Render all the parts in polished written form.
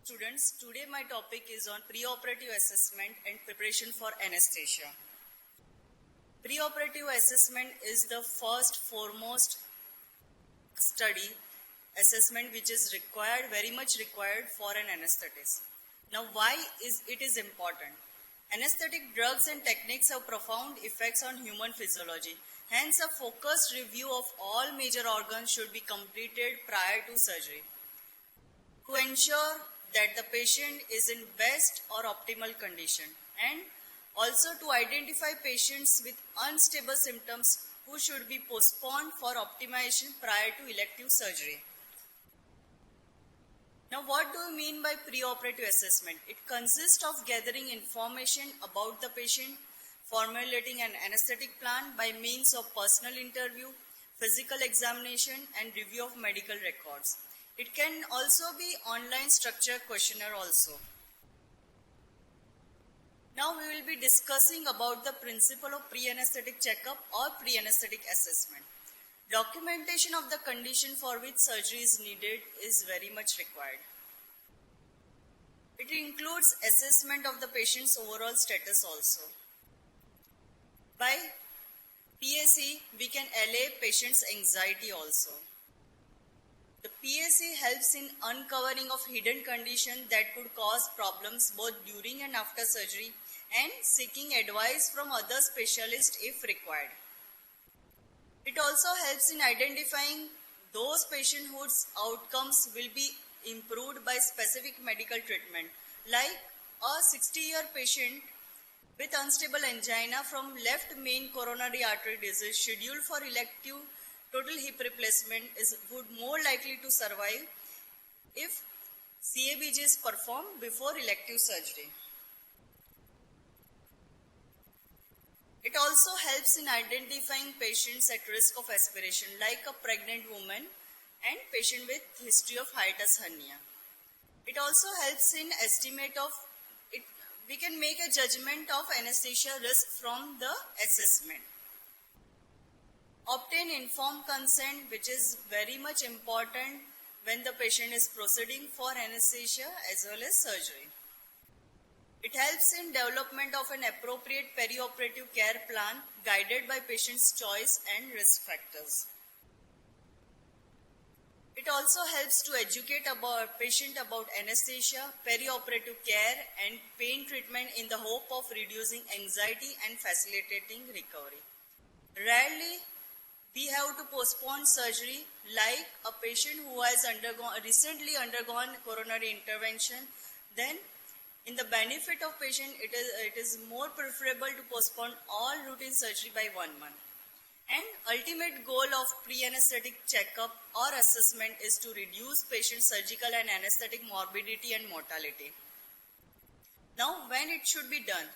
Students, today my topic is on preoperative assessment and preparation for anesthesia. Preoperative assessment is the first foremost study assessment which is required, very much required for an anesthetist. Now why is it important? Anesthetic drugs and techniques have profound effects on human physiology. Hence a focused review of all major organs should be completed prior to surgery to ensure that the patient is in best or optimal condition, and also to identify patients with unstable symptoms who should be postponed for optimization prior to elective surgery. Now what do we mean by preoperative assessment? It consists of gathering information about the patient, formulating an anesthetic plan by means of personal interview, physical examination and review of medical records. It can also be online structured questionnaire also. Now we will be discussing about the principle of pre-anesthetic checkup or pre-anesthetic assessment. Documentation of the condition for which surgery is needed is very much required. It includes assessment of the patient's overall status also. By PAC, we can allay patient's anxiety also. The PAC helps in uncovering of hidden conditions that could cause problems both during and after surgery and seeking advice from other specialists if required. It also helps in identifying those patients whose outcomes will be improved by specific medical treatment, like a 60-year patient with unstable angina from left main coronary artery disease scheduled for elective total hip replacement would more likely to survive if CABG is performed before elective surgery. It also helps in identifying patients at risk of aspiration, like a pregnant woman and patient with history of hiatus hernia. It also helps in estimate of it. We can make a judgment of anesthesia risk from the assessment. Obtain informed consent, which is very much important when the patient is proceeding for anesthesia as well as surgery. It helps in development of an appropriate perioperative care plan guided by patient's choice and risk factors. It also helps to educate about patient about anesthesia, perioperative care and pain treatment in the hope of reducing anxiety and facilitating recovery. Rarely we have to postpone surgery, like a patient who has recently undergone coronary intervention. Then in the benefit of patient, it is more preferable to postpone all routine surgery by 1 month. And ultimate goal of pre-anesthetic checkup or assessment is to reduce patient surgical and anesthetic morbidity and mortality. Now when it should be done?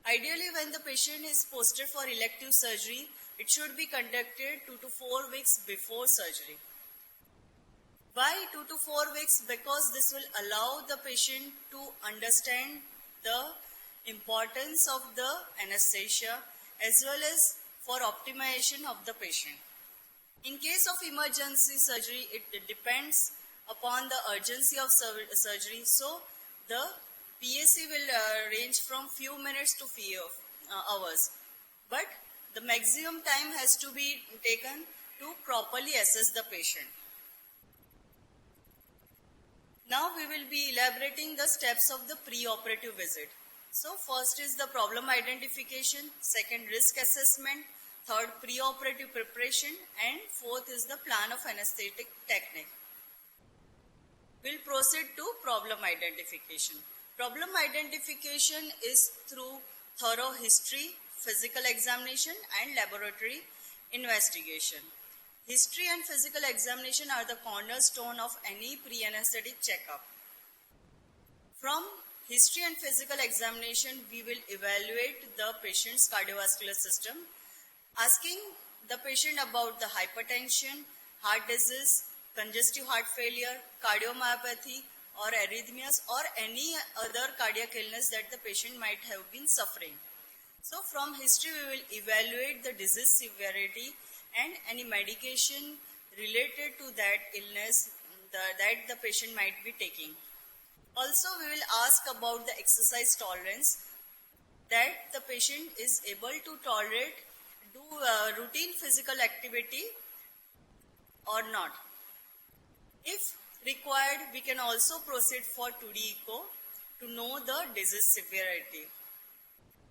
Ideally, when the patient is posted for elective surgery, it should be conducted 2 to 4 weeks before surgery. Why 2 to 4 weeks? Because this will allow the patient to understand the importance of the anesthesia as well as for optimization of the patient. In case of emergency surgery, it depends upon the urgency of surgery. So the PAC will range from few minutes to few hours. But the maximum time has to be taken to properly assess the patient. Now we will be elaborating the steps of the preoperative visit. So first is the problem identification, second risk assessment, third preoperative preparation, and fourth is the plan of anesthetic technique. We'll proceed to problem identification. Problem identification is through thorough history, physical examination and laboratory investigation. History and physical examination are the cornerstone of any pre-anesthetic checkup. From history and physical examination, we will evaluate the patient's cardiovascular system, asking the patient about the hypertension, heart disease, congestive heart failure, cardiomyopathy or arrhythmias or any other cardiac illness that the patient might have been suffering. So from history we will evaluate the disease severity and any medication related to that illness that the patient might be taking. Also, we will ask about the exercise tolerance, that the patient is able to tolerate do routine physical activity or not. If required, we can also proceed for 2D echo to know the disease severity.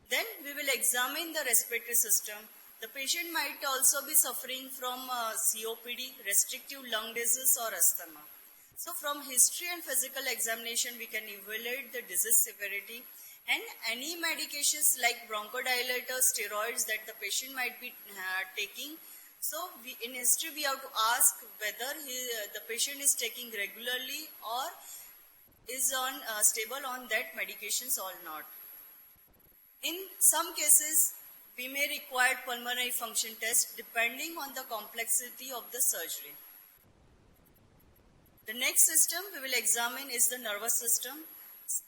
Then we will examine the respiratory system. The patient might also be suffering from COPD, restrictive lung disease or asthma. So from history and physical examination, we can evaluate the disease severity and any medications like bronchodilators, steroids that the patient might be taking. So in history, we have to ask whether the patient is taking regularly or is on stable on that medications or not. In some cases, we may require pulmonary function test depending on the complexity of the surgery. The next system we will examine is the nervous system.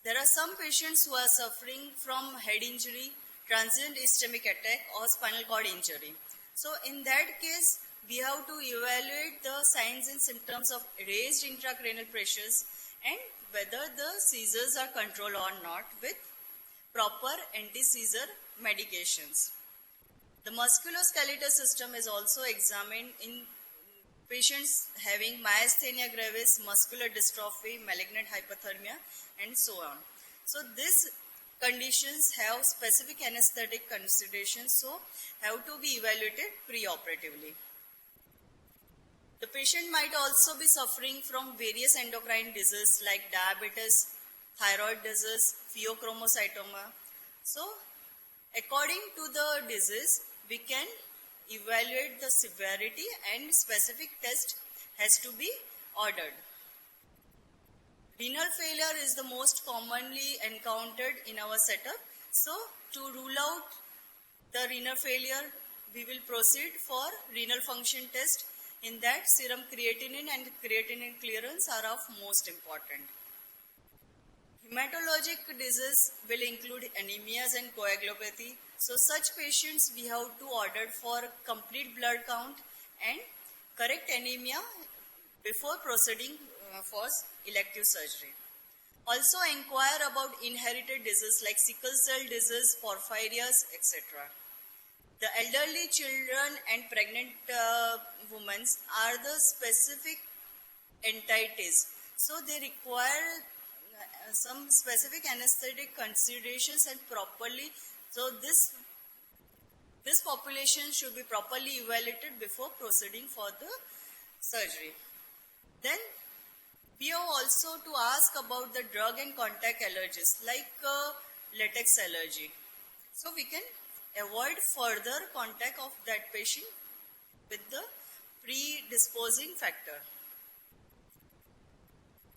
There are some patients who are suffering from head injury, transient ischemic attack or spinal cord injury. So in that case, we have to evaluate the signs and symptoms of raised intracranial pressures and whether the seizures are controlled or not with proper anti-seizure medications. The musculoskeletal system is also examined in patients having myasthenia gravis, muscular dystrophy, malignant hypothermia, and so on. So these conditions have specific anesthetic considerations, so have to be evaluated preoperatively. The patient might also be suffering from various endocrine diseases like diabetes, thyroid disease, pheochromocytoma. So according to the disease, we can evaluate the severity and specific test has to be ordered. Renal failure is the most commonly encountered in our setup. So to rule out the renal failure, we will proceed for renal function test. In that, serum creatinine and creatinine clearance are of most important. Hematologic disease will include anemias and coagulopathy. So such patients we have to order for complete blood count and correct anemia before proceeding for elective surgery. Also inquire about inherited disease like sickle cell disease, porphyrias, etc. The elderly children and pregnant women are the specific entities. So they require some specific anesthetic considerations and properly. So this population should be properly evaluated before proceeding for the surgery. Then we have also to ask about the drug and contact allergies like latex allergy. So we can avoid further contact of that patient with the predisposing factor.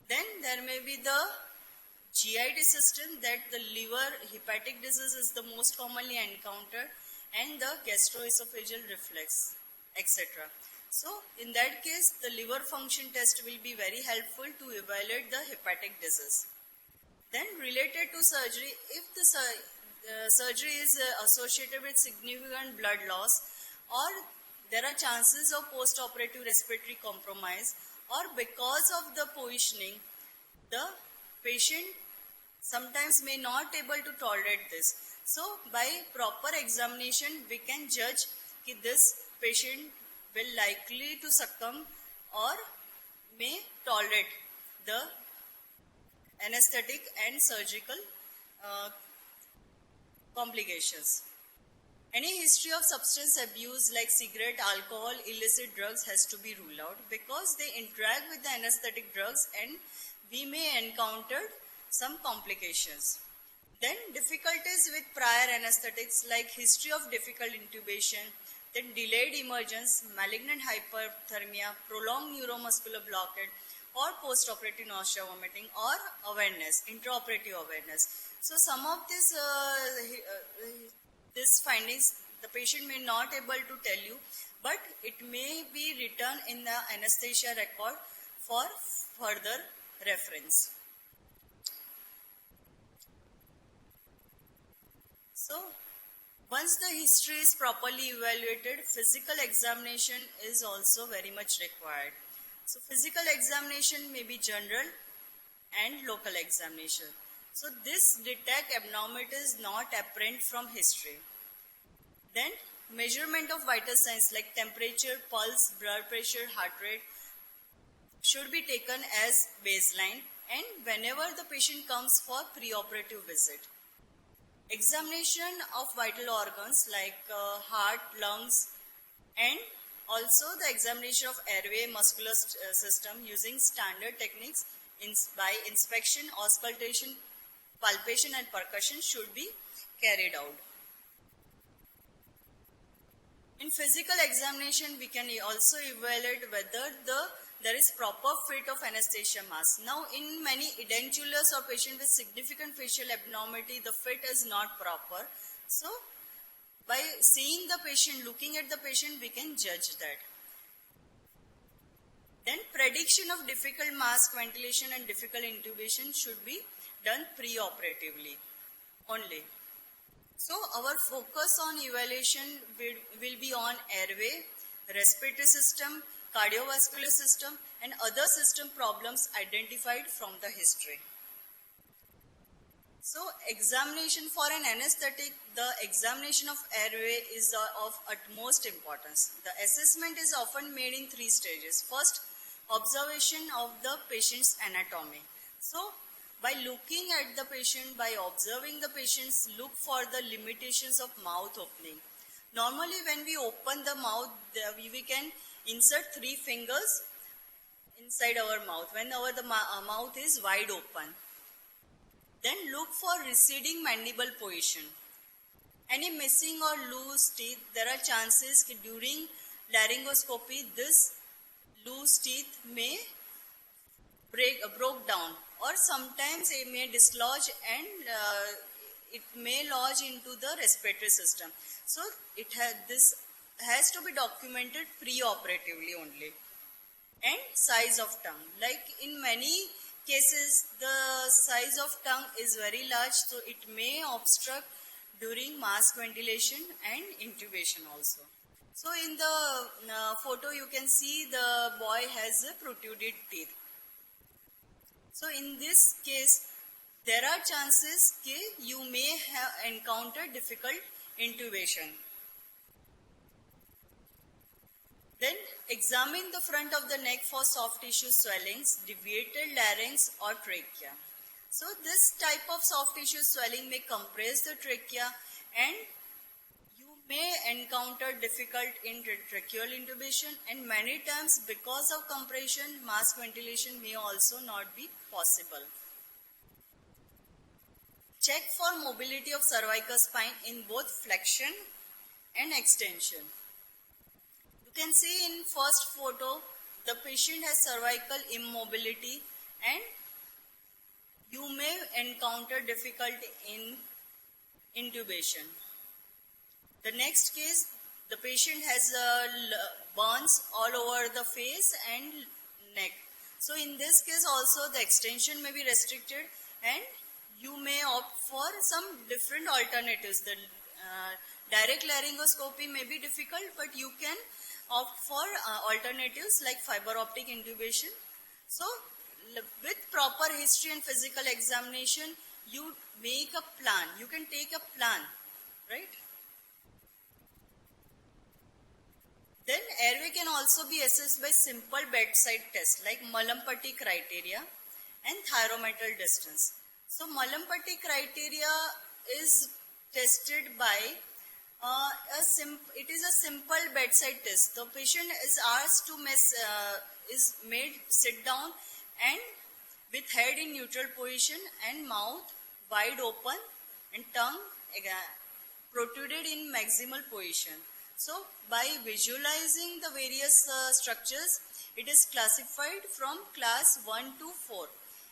Then there may be the GIT system, that the liver hepatic disease is the most commonly encountered, and the gastroesophageal reflux, etc. So in that case, the liver function test will be very helpful to evaluate the hepatic disease. Then related to surgery, if the surgery is associated with significant blood loss, or there are chances of post-operative respiratory compromise, or because of the positioning, the patient sometimes may not able to tolerate this. So by proper examination, we can judge that this patient will likely to succumb or may tolerate the anesthetic and surgical complications. Any history of substance abuse like cigarette, alcohol, illicit drugs has to be ruled out because they interact with the anesthetic drugs and we may encounter some complications. Then difficulties with prior anesthetics like history of difficult intubation, then delayed emergence, malignant hyperthermia, prolonged neuromuscular blockade, or post-operative nausea, vomiting, or awareness, intraoperative awareness. So some of these findings the patient may not able to tell you, but it may be written in the anesthesia record for further reference. So once the history is properly evaluated, physical examination is also very much required. So physical examination may be general and local examination. So this detect abnormalities not apparent from history. Then measurement of vital signs like temperature, pulse, blood pressure, heart rate should be taken as baseline and whenever the patient comes for preoperative visit. Examination of vital organs like heart, lungs, and also the examination of airway muscular system using standard techniques by inspection, auscultation, palpation and percussion should be carried out. In physical examination, we can also evaluate whether there is proper fit of anesthesia mask. Now, in many edentulous or patient with significant facial abnormality, the fit is not proper. So, by seeing the patient, looking at the patient, we can judge that. Then, prediction of difficult mask ventilation and difficult intubation should be done preoperatively only. So, our focus on evaluation will be on airway, respiratory system, cardiovascular system and other system problems identified from the history. So, examination for an anesthetic, the examination of airway is of utmost importance. The assessment is often made in 3 stages. First, observation of the patient's anatomy. So, by looking at the patient, by observing the patients, look for the limitations of mouth opening. Normally, when we open the mouth, we can insert 3 fingers inside our mouth when the mouth is wide open. Then look for receding mandible position. Any missing or loose teeth, there are chances that during laryngoscopy, this loose teeth may broke down or sometimes it may dislodge and it may lodge into the respiratory system. So this has to be documented preoperatively only. And size of tongue. Like in many cases, the size of tongue is very large, so it may obstruct during mask ventilation and intubation also. So in the photo, you can see the boy has a protruded teeth. So in this case, there are chances that you may have encountered difficult intubation. Then examine the front of the neck for soft tissue swellings, deviated larynx or trachea. So this type of soft tissue swelling may compress the trachea and you may encounter difficult in tracheal intubation and many times because of compression, mask ventilation may also not be possible. Check for mobility of cervical spine in both flexion and extension. You can see in first photo, the patient has cervical immobility and you may encounter difficulty in intubation. The next case, the patient has burns all over the face and neck. So in this case also the extension may be restricted and you may opt for some different alternatives. The direct laryngoscopy may be difficult, but you can opt for alternatives like fiber optic intubation. So with proper history and physical examination, you make a plan. You can take a plan, right? Then airway can also be assessed by simple bedside tests like Mallampati criteria and thyrometal distance. So Mallampati criteria is tested by it is a simple bedside test. The patient is asked to is made sit down and with head in neutral position and mouth wide open and tongue protruded in maximal position. So by visualizing the various structures, it is classified from class 1 to 4.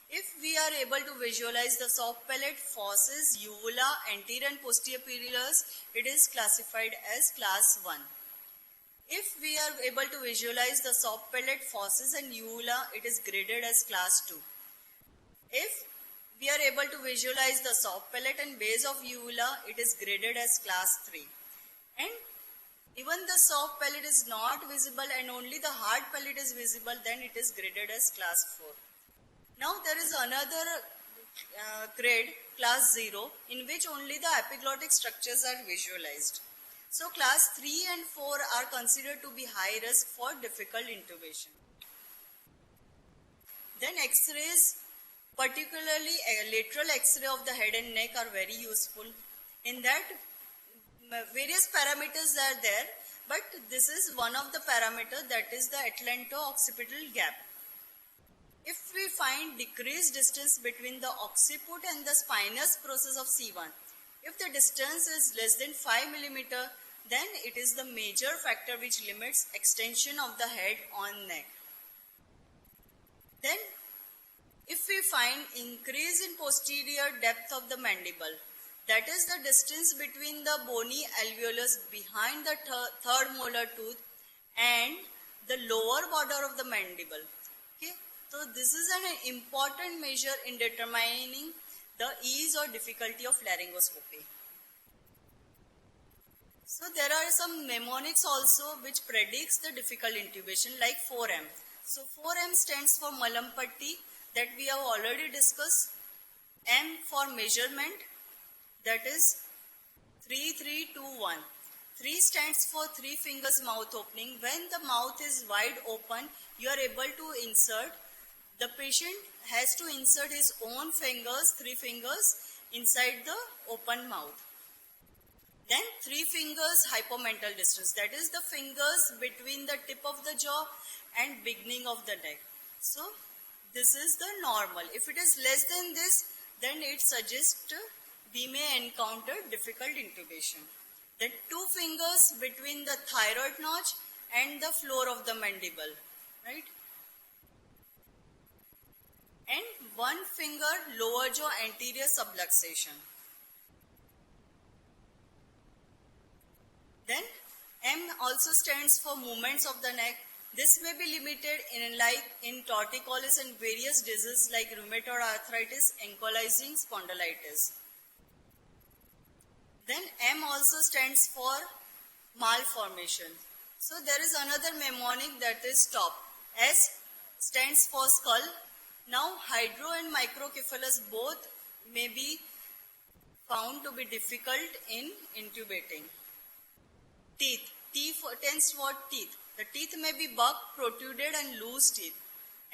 If we are able to visualize the soft palate, fauces, uvula, anterior and posterior pilars, it is classified as class 1. If we are able to visualize the soft palate, fauces and uvula, it is graded as class 2. If we are able to visualize the soft palate and base of uvula, it is graded as class 3. And even the soft palate is not visible and only the hard palate is visible, then it is graded as class 4. Now there is another grade, class 0, in which only the epiglottic structures are visualized. So class 3 and 4 are considered to be high risk for difficult intubation. Then X-rays, particularly a lateral X-ray of the head and neck, are very useful. In that, various parameters are there, but this is one of the parameters, that is the atlanto-occipital gap. If we find decreased distance between the occiput and the spinous process of C1, if the distance is less than 5 millimeter, then it is the major factor which limits extension of the head on neck. Then, if we find increase in posterior depth of the mandible, that is the distance between the bony alveolus behind the third molar tooth and the lower border of the mandible. Okay, so this is an important measure in determining the ease or difficulty of laryngoscopy. So there are some mnemonics also which predicts the difficult intubation, like 4M. So 4M stands for Malampatti, that we have already discussed. M for measurement, that is 3321. 3 stands for 3 fingers mouth opening. When the mouth is wide open, you are able to insert. The patient has to insert his own fingers, 3 fingers, inside the open mouth. Then 3 fingers hypomental distance, that is the fingers between the tip of the jaw and beginning of the neck. So this is the normal. If it is less than this, then it suggests we may encounter difficult intubation. Then 2 fingers between the thyroid notch and the floor of the mandible, right? And 1 finger lower jaw anterior subluxation. Then M also stands for movements of the neck. This may be limited in torticollis and various diseases like rheumatoid arthritis, ankylosing spondylitis. Then M also stands for malformation. So there is another mnemonic, that is stop. S stands for skull. Now hydro and microcephalus both may be found to be difficult in intubating. Teeth. T stands for teeth. The teeth may be buck, protruded and loose teeth.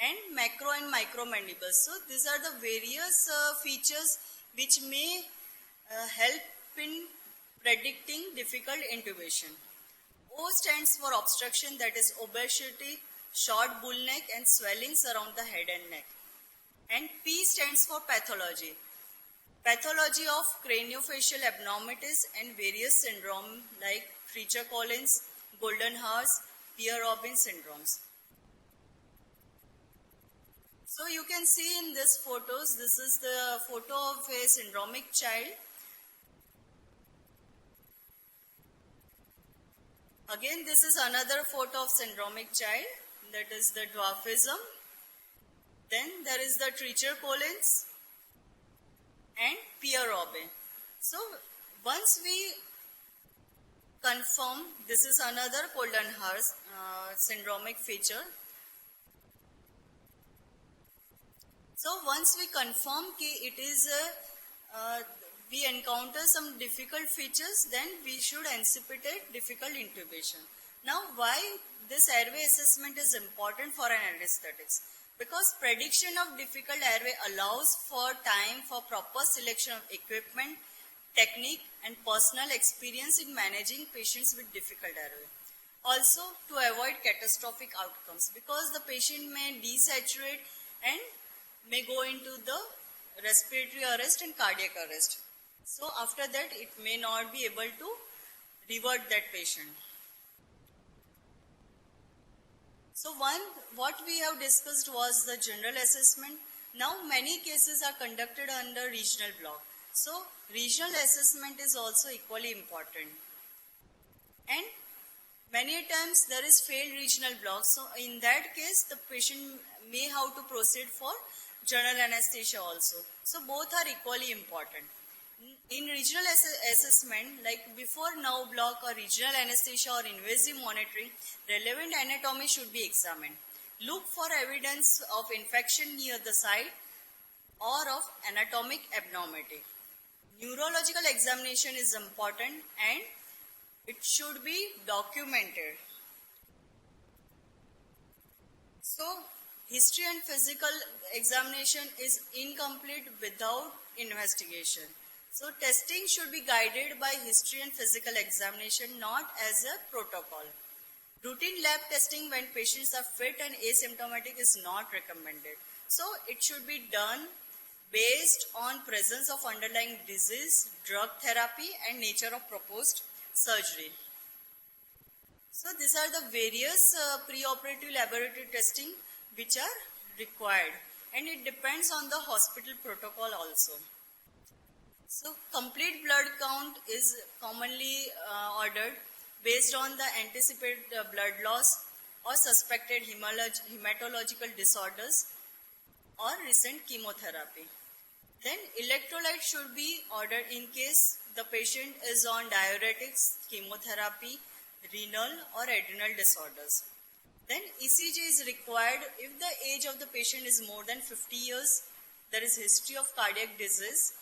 And macro and micro mandibles. So these are the various features which may help in predicting difficult intubation. O stands for obstruction, that is obesity, short bull neck and swellings around the head and neck. And P stands for pathology. Pathology of craniofacial abnormalities and various syndromes like Treacher-Collins, Goldenhar, Pierre-Robin syndromes. So you can see in these photos, this is the photo of a syndromic child. Again, this is another photo of syndromic child, that is the dwarfism. Then there is the Treacher-Collins and Pierre-Robin. So once we confirm, this is another Goldenhar syndromic feature. So once we confirm that it is we encounter some difficult features, then we should anticipate difficult intubation. Now why this airway assessment is important for an anesthetics? Because prediction of difficult airway allows for time for proper selection of equipment, technique and personal experience in managing patients with difficult airway. Also to avoid catastrophic outcomes, because the patient may desaturate and may go into the respiratory arrest and cardiac arrest. So after that it may not be able to revert that patient. So what we have discussed was the general assessment. Now many cases are conducted under regional block. So regional assessment is also equally important. And many times there is failed regional block. So in that case the patient may have to proceed for general anesthesia also. So both are equally important. In regional assessment, like before now block or regional anesthesia or invasive monitoring, relevant anatomy should be examined. Look for evidence of infection near the site or of anatomic abnormality. Neurological examination is important and it should be documented. So, history and physical examination is incomplete without investigation. So, testing should be guided by history and physical examination, not as a protocol. Routine lab testing when patients are fit and asymptomatic is not recommended. So, it should be done based on presence of underlying disease, drug therapy and nature of proposed surgery. So these are the various preoperative laboratory testing which are required, and it depends on the hospital protocol also. So complete blood count is commonly ordered based on the anticipated blood loss or suspected hematological disorders or recent chemotherapy. Then electrolyte should be ordered in case the patient is on diuretics, chemotherapy, renal or adrenal disorders. Then ECG is required if the age of the patient is more than 50 years, there is history of cardiac disease,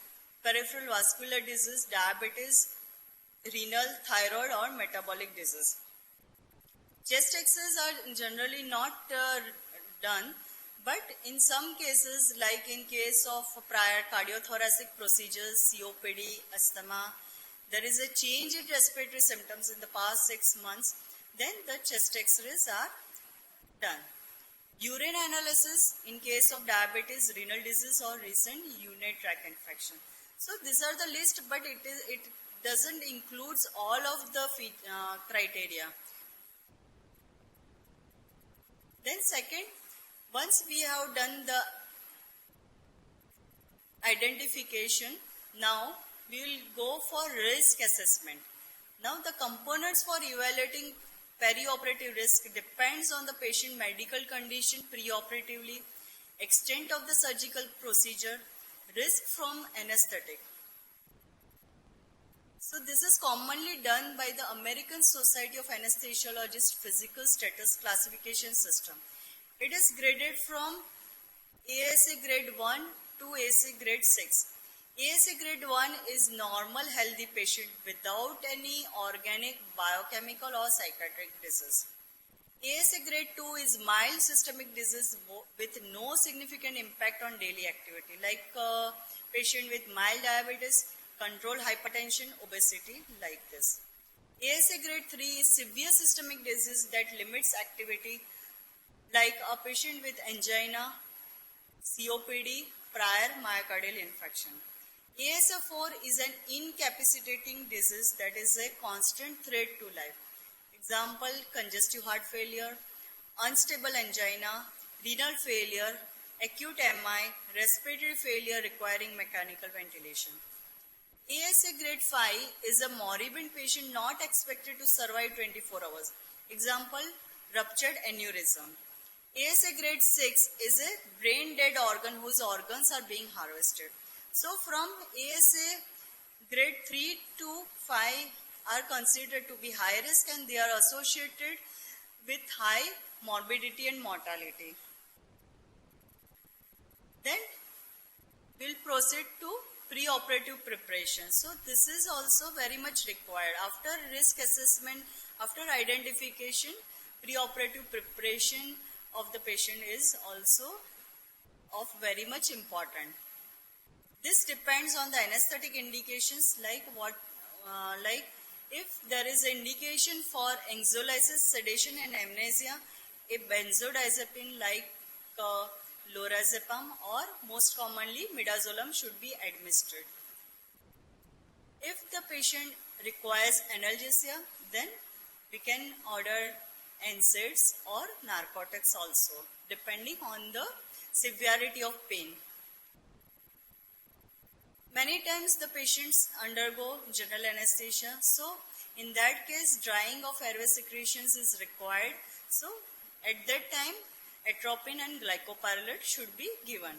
peripheral vascular disease, diabetes, renal, thyroid or metabolic disease. Chest X-rays are generally not done, but in some cases, like in case of prior cardiothoracic procedures, COPD, asthma, there is a change in respiratory symptoms in the past 6 months, then the chest X-rays are done. Urine analysis in case of diabetes, renal disease or recent urinary tract infection. So these are the list, but it doesn't includes all of the criteria. Then second, once we have done the identification, now we will go for risk assessment. Now the components for evaluating perioperative risk depends on the patient medical condition preoperatively, extent of the surgical procedure, risk from anesthetic. So this is commonly done by the American Society of Anesthesiologists Physical Status Classification System. It is graded from ASA grade 1 to ASA grade 6. ASA grade 1 is normal healthy patient without any organic, biochemical or psychiatric disease. ASA grade 2 is mild systemic disease with no significant impact on daily activity, like patient with mild diabetes, controlled hypertension, obesity, like this. ASA grade 3 is severe systemic disease that limits activity, like a patient with angina, COPD, prior myocardial infarction. ASA 4 is an incapacitating disease that is a constant threat to life. Example, congestive heart failure, unstable angina, renal failure, acute MI, respiratory failure requiring mechanical ventilation. ASA grade 5 is a moribund patient not expected to survive 24 hours. Example, ruptured aneurysm. ASA grade 6 is a brain dead organ whose organs are being harvested. So from ASA grade 3 to 5 are considered to be high risk and they are associated with high morbidity and mortality. Then we'll proceed to preoperative preparation. So this is also very much required. After risk assessment, after identification, preoperative preparation of the patient is also of very much important. This depends on the anesthetic indications, like if there is an indication for anxiolysis, sedation and amnesia, a benzodiazepine like lorazepam or most commonly midazolam should be administered. If the patient requires analgesia, then we can order NSAIDs or narcotics also, depending on the severity of pain. Many times the patients undergo general anesthesia, so in that case drying of airway secretions is required. So at that time atropine and glycopyrrolate should be given.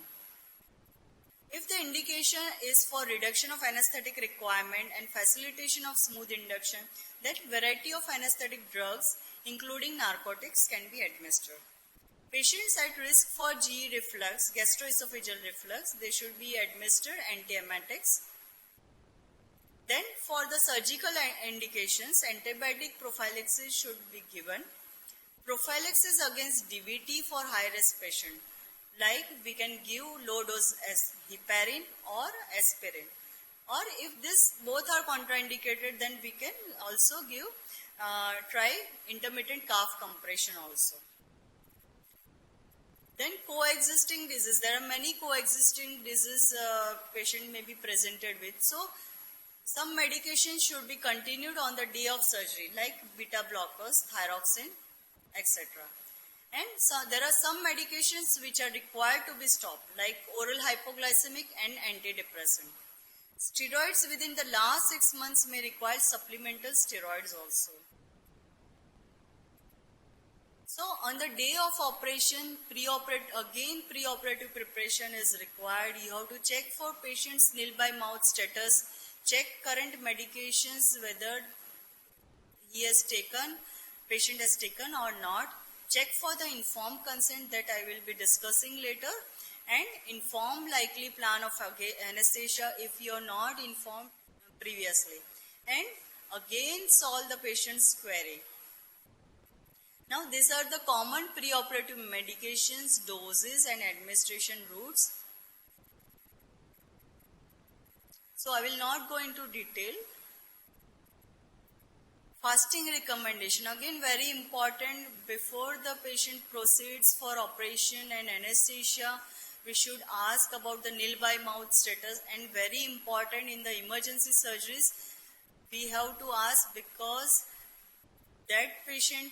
If the indication is for reduction of anesthetic requirement and facilitation of smooth induction, then variety of anesthetic drugs including narcotics can be administered. Patients at risk for GE reflux, gastroesophageal reflux, they should be administered antiemetics. Then for the surgical indications, antibiotic prophylaxis should be given. Prophylaxis against DVT for high-risk patient, like we can give low dose as heparin or aspirin. Or if this both are contraindicated, then we can also give try intermittent calf compression also. Then coexisting disease. There are many coexisting diseases patient may be presented with. So some medication should be continued on the day of surgery, like beta blockers, thyroxine, etc. And so there are some medications which are required to be stopped, like oral hypoglycemic and antidepressant. Steroids within the last 6 months may require supplemental steroids also. So on the day of operation, pre-operative preparation is required. You have to check for patient's nil by mouth status, check current medications whether patient has taken or not, check for the informed consent that I will be discussing later, and inform likely plan of anesthesia if you are not informed previously, and again solve the patient's query. Now these are the common preoperative medications, doses and administration routes. So I will not go into detail. Fasting recommendation, again very important. Before the patient proceeds for operation and anesthesia, we should ask about the nil by mouth status, and very important in the emergency surgeries, we have to ask because that patient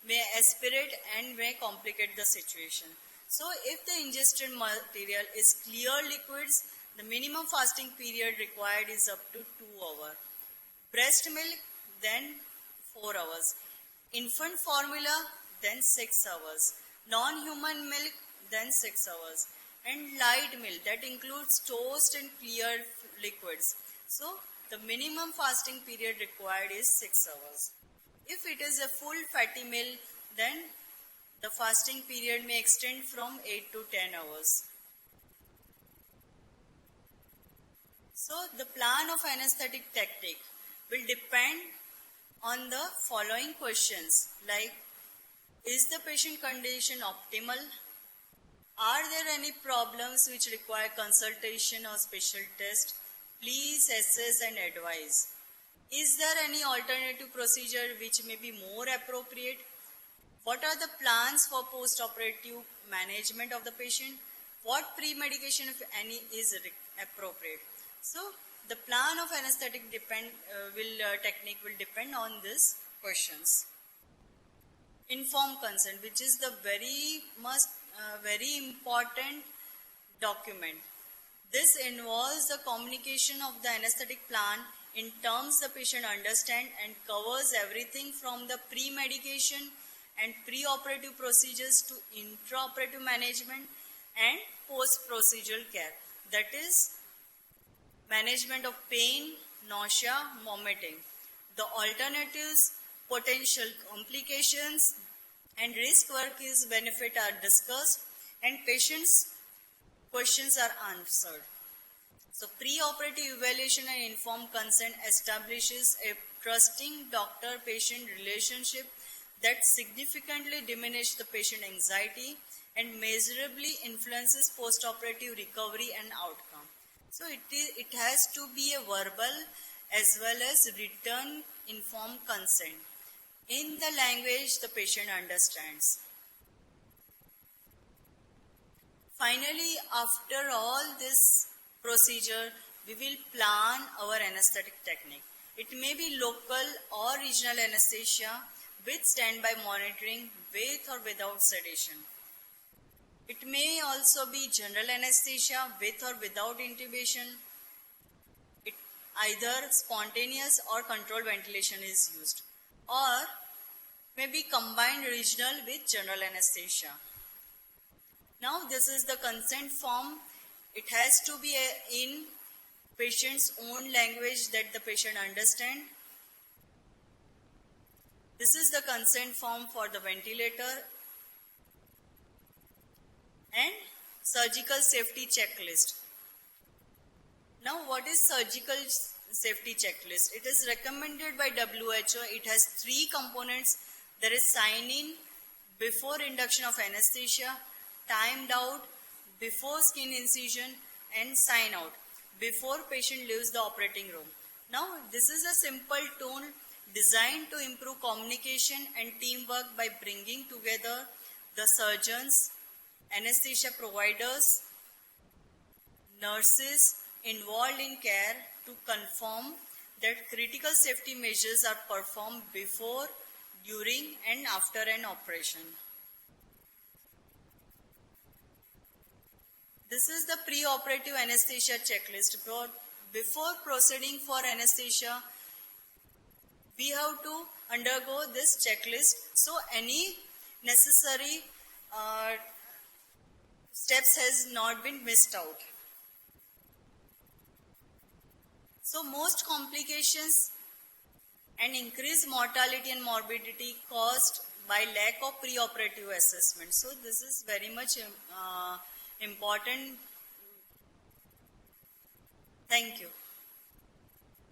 may aspirate and may complicate the situation. So if the ingested material is clear liquids, the minimum fasting period required is up to 2 hours. Breast milk, then 4 hours. Infant formula, then 6 hours. Non-human milk, then 6 hours. And light milk, that includes toast and clear liquids. So the minimum fasting period required is 6 hours. If it is a full fatty meal, then the fasting period may extend from 8 to 10 hours. So the plan of anesthetic technique will depend on the following questions, like, is the patient condition optimal? Are there any problems which require consultation or special test? Please assess and advise. Is there any alternative procedure which may be more appropriate? What are the plans for post-operative management of the patient? What pre-medication, if any, is appropriate? So the plan of anesthetic technique will depend on these questions. Informed consent, which is the very important document. This involves the communication of the anesthetic plan in terms the patient understands and covers everything from the pre-medication and pre-operative procedures to intraoperative management and post-procedural care. That is management of pain, nausea, vomiting. The alternatives, potential complications and risk versus benefit are discussed, and patients' questions are answered. So pre-operative evaluation and informed consent establishes a trusting doctor-patient relationship that significantly diminishes the patient anxiety and measurably influences post-operative recovery and outcome. So it has to be a verbal as well as written informed consent in the language the patient understands. Finally, after all this procedure, we will plan our anesthetic technique. It may be local or regional anesthesia with standby monitoring, with or without sedation. It may also be general anesthesia with or without intubation. Either spontaneous or controlled ventilation is used, or may be combined regional with general anesthesia. Now this is the consent form. It has to be in patient's own language that the patient understands. This is the consent form for the ventilator and surgical safety checklist. Now, what is surgical safety checklist? It is recommended by WHO. It has 3 components. There is sign in before induction of anesthesia, timed out before skin incision, and sign out before patient leaves the operating room. Now, this is a simple tool designed to improve communication and teamwork by bringing together the surgeons, anesthesia providers, nurses involved in care to confirm that critical safety measures are performed before, during, and after an operation. This is the pre-operative anesthesia checklist. Before proceeding for anesthesia, we have to undergo this checklist. So any necessary steps has not been missed out. So most complications and increased mortality and morbidity caused by lack of pre-operative assessment. So this is very much important. Thank you.